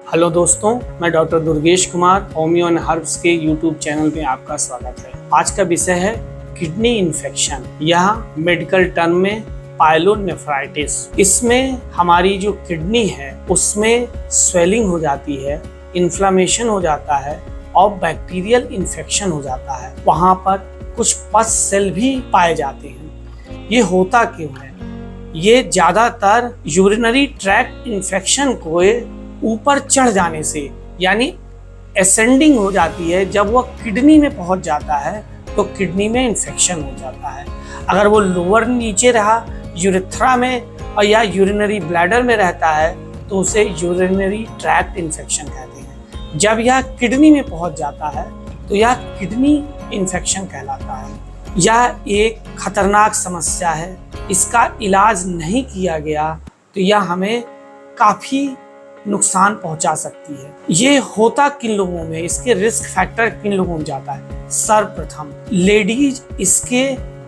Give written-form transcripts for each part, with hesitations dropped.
Hello दोस्तों, मैं doctor Durgesh Kumar homeo and herbs के यूट्यूब चैनल पे आपका स्वागत है। आज का विषय है किडनी इन्फेक्शन या मेडिकल टर्म में पायलोनेफ्राइटिस। इसमें हमारी जो किडनी है उसमें स्वेलिंग हो जाती है, इन्फ्लामेशन हो जाता है और बैक्टीरियल इन्फेक्शन हो जाता है। वहाँ पर कुछ पस सेल भी पाए जाते हैं। ये होता क्यों है? ये ज़्यादातर यूरिनरी ट्रैक्ट इन्फेक्शन को ऊपर चढ़ जाने से यानी एसेंडिंग हो जाती है। जब वह किडनी में पहुंच जाता है तो किडनी में इन्फेक्शन हो जाता है। अगर वो लोअर नीचे रहा यूरेथ्रा में और या यूरिनरी ब्लैडर में रहता है तो उसे यूरिनरी ट्रैक्ट इन्फेक्शन कहते हैं। जब यह किडनी में पहुंच जाता है तो यह किडनी इन्फेक्शन कहलाता है। यह एक खतरनाक समस्या है। इसका इलाज नहीं किया गया तो यह हमें काफ़ी नुकसान पहुंचा सकती है। ये होता किन लोगों में, इसके रिस्क फैक्टर किन लोगों में जाता है? सर्वप्रथम लेडीज इसके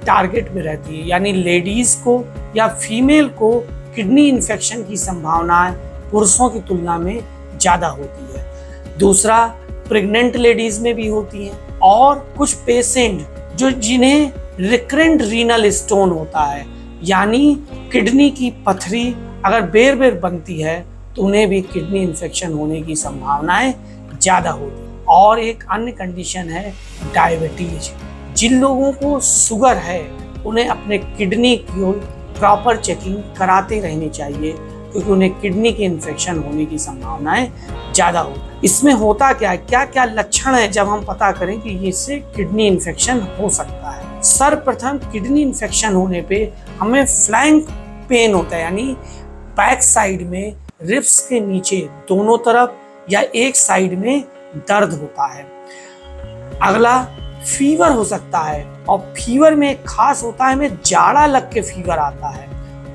टारगेट में रहती है, यानी लेडीज को या फीमेल को किडनी इन्फेक्शन की संभावनाएं पुरुषों की तुलना में ज़्यादा होती है। दूसरा, प्रेग्नेंट लेडीज में भी होती है और कुछ पेशेंट जिन्हें रिकरेंट रीनल स्टोन होता है, यानी किडनी की पथरी अगर बेर बेर बनती है तो उन्हें भी किडनी इन्फेक्शन होने की संभावनाएं ज़्यादा होती है। और एक अन्य कंडीशन है डायबिटीज। जिन लोगों को शुगर है उन्हें अपने किडनी की प्रॉपर चेकिंग कराते रहनी चाहिए, क्योंकि उन्हें किडनी के इन्फेक्शन होने की संभावनाएं ज़्यादा होती है। इसमें होता क्या है, क्या क्या लक्षण है जब हम पता करें कि इससे किडनी इन्फेक्शन हो सकता है? सर्वप्रथम किडनी इन्फेक्शन होने पे हमें फ्लैंक पेन होता है, यानी बैक साइड में रिब्स के नीचे दोनों तरफ या एक साइड में दर्द होता है। अगला, फीवर हो सकता है और फीवर में खास होता है हमें जाड़ा लग के फीवर आता है।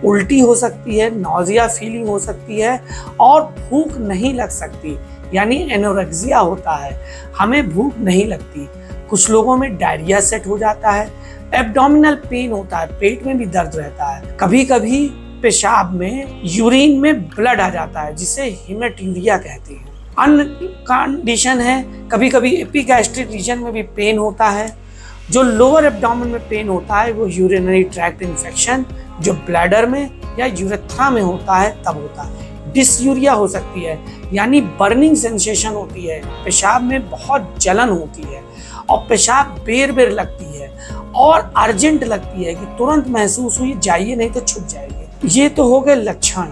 उल्टी हो सकती है, नौजिया फीलिंग हो सकती है और भूख नहीं लग सकती, यानी एनोरेक्सिया होता है, हमें भूख नहीं लगती। कुछ लोगों में डायरिया सेट हो जाता है। एब्डोमिनल पेन होता है, पेट में भी दर्द रहता है। कभी कभी पेशाब में यूरिन में ब्लड आ जाता है, जिसे हेमेटूरिया कहते हैं। अन्य कंडीशन है, कभी कभी एपिगैस्ट्रिक रीजन में भी पेन होता है। जो लोअर एब्डोमेन में पेन होता है वो यूरिनरी ट्रैक्ट इन्फेक्शन जो ब्लैडर में या यूरेथ्रा में होता है तब होता है। डिसयूरिया हो सकती है, यानी बर्निंग सेंसेशन होती है, पेशाब में बहुत जलन होती है और पेशाब बेर बेर लगती है और अर्जेंट लगती है कि तुरंत महसूस हुई, जाइए नहीं तो छूट जाएगी। ये तो हो गए लक्षण।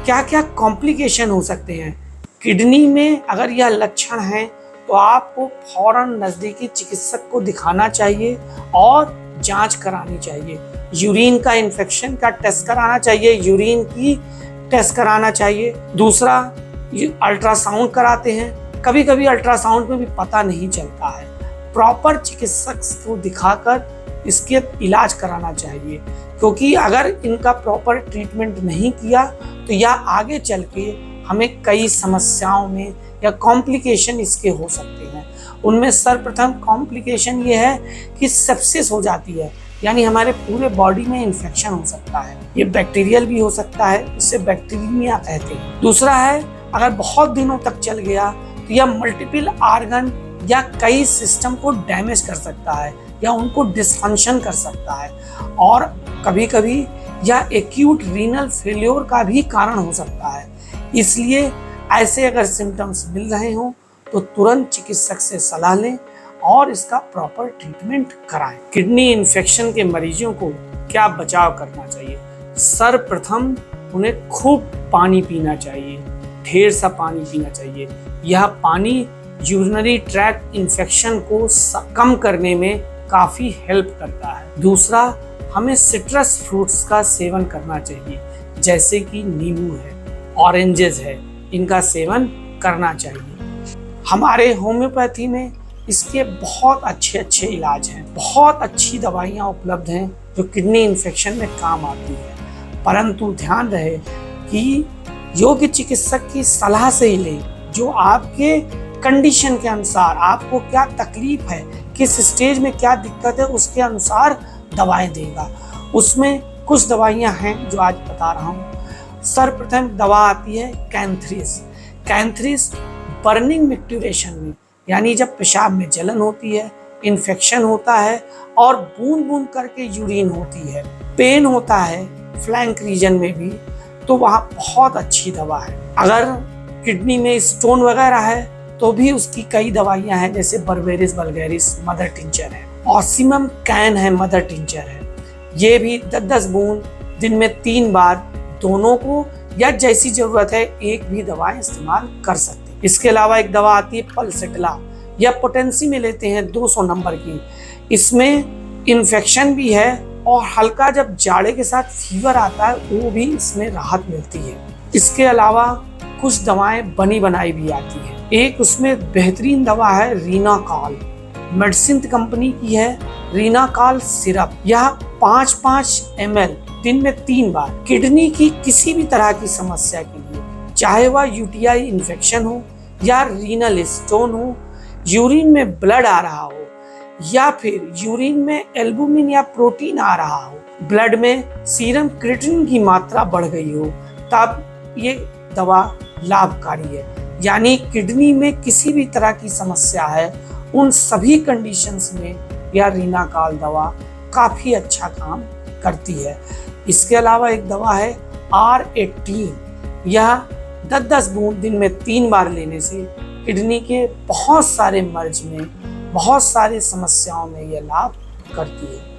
क्या क्या कॉम्प्लिकेशन हो सकते हैं? किडनी में अगर यह लक्षण है तो आपको फौरन नज़दीकी चिकित्सक को दिखाना चाहिए और जांच करानी चाहिए। यूरिन का इन्फेक्शन का टेस्ट कराना चाहिए, यूरिन की टेस्ट कराना चाहिए। दूसरा, अल्ट्रासाउंड कराते हैं। कभी कभी अल्ट्रासाउंड में भी पता नहीं चलता है। प्रॉपर चिकित्सक को दिखाकर इसके इलाज कराना चाहिए, क्योंकि अगर इनका प्रॉपर ट्रीटमेंट नहीं किया तो यह आगे चल के हमें कई समस्याओं में या कॉम्प्लिकेशन इसके हो सकते हैं। उनमें सर्वप्रथम कॉम्प्लिकेशन ये है कि सेप्सिस हो जाती है, यानी हमारे पूरे बॉडी में इन्फेक्शन हो सकता है। ये बैक्टीरियल भी हो सकता है, इसे बैक्टीरिया कहते हैं। दूसरा है, अगर बहुत दिनों तक चल गया तो यह मल्टीपल आर्गन या कई सिस्टम को डैमेज कर सकता है या उनको डिसफंक्शन कर सकता है और कभी कभी यह एक्यूट रीनल फेल्योर का भी कारण हो सकता है। इसलिए ऐसे अगर सिम्टम्स मिल रहे हों तो तुरंत चिकित्सक से सलाह लें और इसका प्रॉपर ट्रीटमेंट कराएं। किडनी इन्फेक्शन के मरीजों को क्या बचाव करना चाहिए? सर्वप्रथम उन्हें खूब पानी पीना चाहिए, ढेर सा पानी पीना चाहिए। यह पानी यूरिनरी ट्रैक्ट इन्फेक्शन को कम करने में काफ़ी हेल्प करता है। दूसरा, हमें सिट्रस फ्रूट्स का सेवन करना चाहिए, जैसे कि नींबू है, ऑरेंजेस है, इनका सेवन करना चाहिए। हमारे होम्योपैथी में इसके बहुत अच्छे अच्छे इलाज हैं, बहुत अच्छी दवाइयाँ उपलब्ध हैं जो किडनी इन्फेक्शन में काम आती है। परंतु ध्यान रहे कि योग्य चिकित्सक की सलाह से ही लें, जो आपके कंडीशन के अनुसार, आपको क्या तकलीफ है, किस स्टेज में क्या दिक्कत है, उसके अनुसार दवाएं देगा। उसमें कुछ दवाइयां हैं जो आज बता रहा हूँ। सर्वप्रथम दवा आती है कैंथ्रिस। कैंथ्रिस बर्निंग मिक्टूरेशन में, यानी जब पेशाब में जलन होती है, इन्फेक्शन होता है और बूंद बूंद करके यूरिन होती है, पेन होता है फ्लैंक रीजन में भी, तो वहाँ बहुत अच्छी दवा है। अगर किडनी में स्टोन वगैरह है तो भी उसकी कई दवाइयाँ हैं, जैसे बर्बेरिस वल्गैरिस मदर टिंचर है, ऑसिमम कैन है मदर टिंचर है। ये भी 10-10 बूंद दिन में 3 बार, दोनों को या जैसी जरूरत है एक भी दवा इस्तेमाल कर सकते हैं। इसके अलावा एक दवा आती है पल्सेटला, या पोटेंसी में लेते हैं 200 नंबर की। इसमें इन्फेक्शन भी है और हल्का जब जाड़े के साथ फीवर आता है वो भी इसमें राहत मिलती है। इसके अलावा कुछ दवाएं बनी बनाई भी आती है। एक उसमें बेहतरीन दवा है रीनाकॉल, मेडिसिन कंपनी की है रीनाकॉल सिरप। यह 5-5 ml दिन में 3 बार किडनी की किसी भी तरह की समस्या के लिए, चाहे वह यूटीआई इन्फेक्शन हो या रीनल स्टोन हो, यूरिन में ब्लड आ रहा हो या फिर यूरिन में एल्बुमिन या प्रोटीन आ रहा हो, ब्लड में सीरम क्रिएटिनिन की मात्रा बढ़ गई हो, तब ये दवा लाभकारी है। यानी किडनी में किसी भी तरह की समस्या है, उन सभी कंडीशंस में यह रीनाकॉल दवा काफ़ी अच्छा काम करती है। इसके अलावा एक दवा है R18, यह 10-10 बूंद दिन में 3 बार लेने से किडनी के बहुत सारे मर्ज में, बहुत सारे समस्याओं में यह लाभ करती है।